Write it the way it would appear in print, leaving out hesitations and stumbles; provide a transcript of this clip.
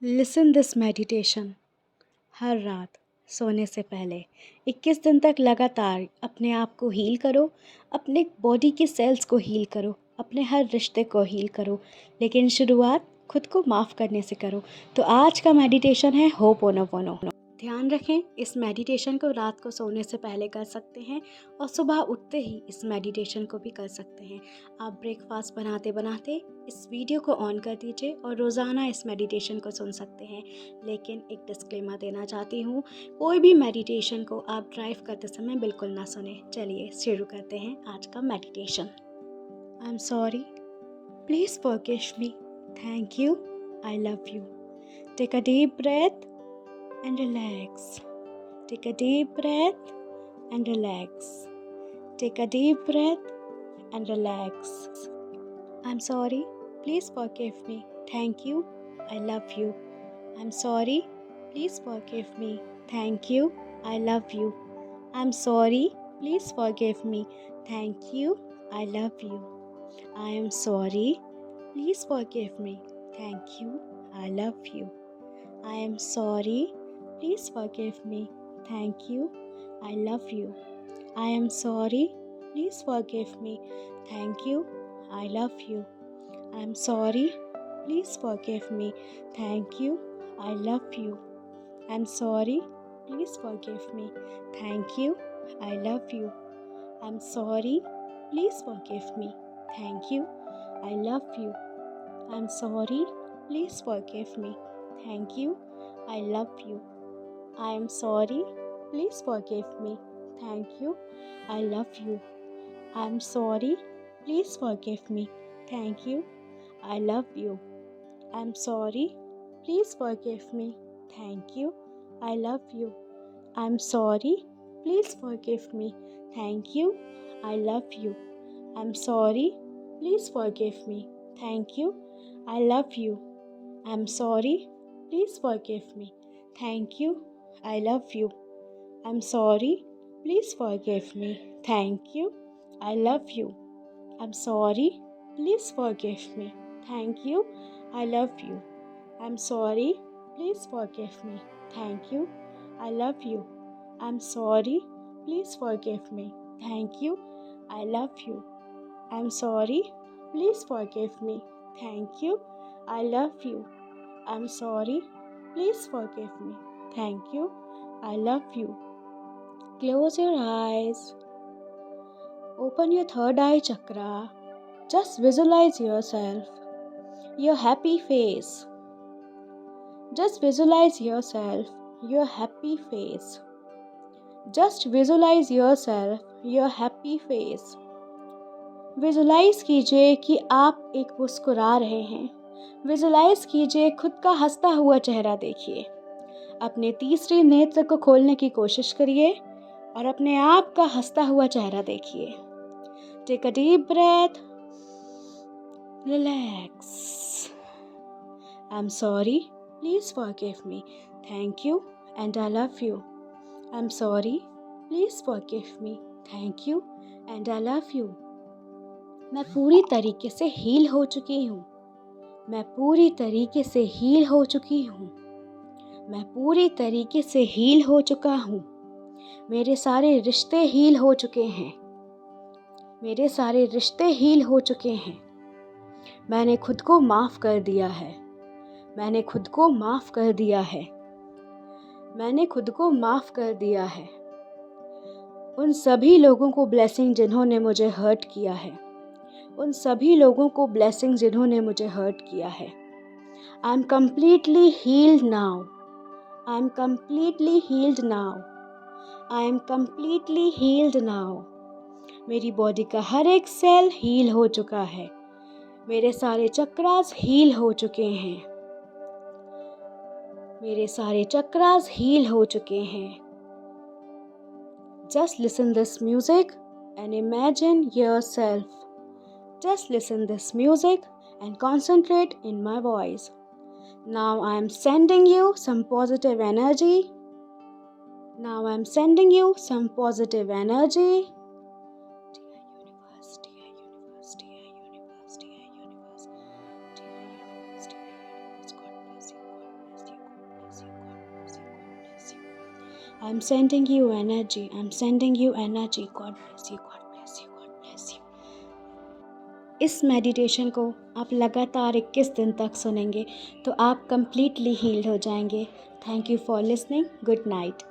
Listen this meditation हर रात सोने से पहले 21 दिन तक लगातार अपने आप को हील करो, अपने बॉडी के सेल्स को हील करो, अपने हर रिश्ते को हील करो, लेकिन शुरुआत खुद को माफ़ करने से करो। तो आज का मेडिटेशन है हो'ओपोनोपोनो। ध्यान रखें, इस मेडिटेशन को रात को सोने से पहले कर सकते हैं और सुबह उठते ही इस मेडिटेशन को भी कर सकते हैं। आप ब्रेकफास्ट बनाते बनाते इस वीडियो को ऑन कर दीजिए और रोज़ाना इस मेडिटेशन को सुन सकते हैं। लेकिन एक डिस्क्लेमर देना चाहती हूँ, कोई भी मेडिटेशन को आप ड्राइव करते समय बिल्कुल ना सुने। चलिए शुरू करते हैं आज का meditation. I am sorry, please forgive me, thank you, I love you. Take a deep breath and relax. Take a deep breath and relax. Take a deep breath and relax. I'm sorry. Please forgive me. Thank you. I love you. I'm sorry. Please forgive me. Thank you. I love you. I'm sorry. Please forgive me. Thank you. I love you. I am sorry. Please forgive me. Thank you. I love you. I am sorry. Please forgive me. Thank you. I love you. I am sorry. Please forgive me. Thank you. I love you. I am sorry. Please forgive me. Thank you. I love you. I am sorry. Please forgive me. Thank you. I love you. I am sorry. Please forgive me. Thank you. I love you. I am sorry. Please forgive me. Thank you. I love you. I am sorry. Please forgive me. Thank you. I love you. I am sorry. Please forgive me. Thank you. I love you. I am sorry. Please forgive me. Thank you. I love you. I am sorry. Please forgive me. Thank you. I love you. I am sorry. Please forgive me. Thank you. I love you. I am sorry. Please forgive me. Thank you. I love you. I'm sorry. Please forgive me. Thank you. I love you. I'm sorry. Please forgive me. Thank you. I love you. I'm sorry. Please forgive me. Thank you. I love you. I'm sorry. Please forgive me. Thank you. I love you. I'm sorry. Please forgive me. Thank you. I love you. I'm sorry. Please forgive me. Thank you. I love you. Close your eyes. Open your third eye chakra. Just visualize yourself. Your happy face. Just visualize yourself. Your happy face. Just visualize yourself. Your happy face. Visualize कीजिए कि आप एक मुस्कुरा रहे हैं. Visualize कीजिए खुद का हंसता हुआ चेहरा देखिए. अपने तीसरे नेत्र को खोलने की कोशिश करिए और अपने आप का हंसता हुआ चेहरा देखिए. Take a deep breath. Relax. I am sorry. Please forgive me. Thank you and I love you. I am sorry. Please forgive me. Thank you and I love you. मैं पूरी तरीके से हील हो चुकी हूँ. मैं पूरी तरीके से हील हो चुकी हूँ. मैं पूरी तरीके से हील हो चुका हूँ. मेरे सारे रिश्ते हील हो चुके हैं. मेरे सारे रिश्ते हील हो चुके हैं. मैंने खुद को माफ़ कर दिया है. मैंने खुद को माफ़ कर दिया है. मैंने खुद को माफ़ कर दिया है. उन सभी लोगों को ब्लेसिंग जिन्होंने मुझे हर्ट किया है. उन सभी लोगों को ब्लेसिंग जिन्होंने मुझे हर्ट किया है. I am completely healed now. I am completely healed now. I am completely healed now. मेरी बॉडी का हर एक सेल हील हो चुका है. मेरे सारे चक्रास हील हो चुके हैं. मेरे सारे चक्रास हील हो चुके हैं. Just listen this music and imagine yourself. Just listen this music and concentrate in my voice. Now I am sending you some positive energy. Now I am sending you some positive energy. Dear universe, dear universe, dear universe, dear universe, dear universe, dear universe, God bless you, God bless I am sending you energy, I am sending you energy, God bless you, God bless you, God bless you. इस meditation को आप लगातार 21 दिन तक सुनेंगे तो आप completely heeled हो जाएंगे। Thank you for listening. Good night.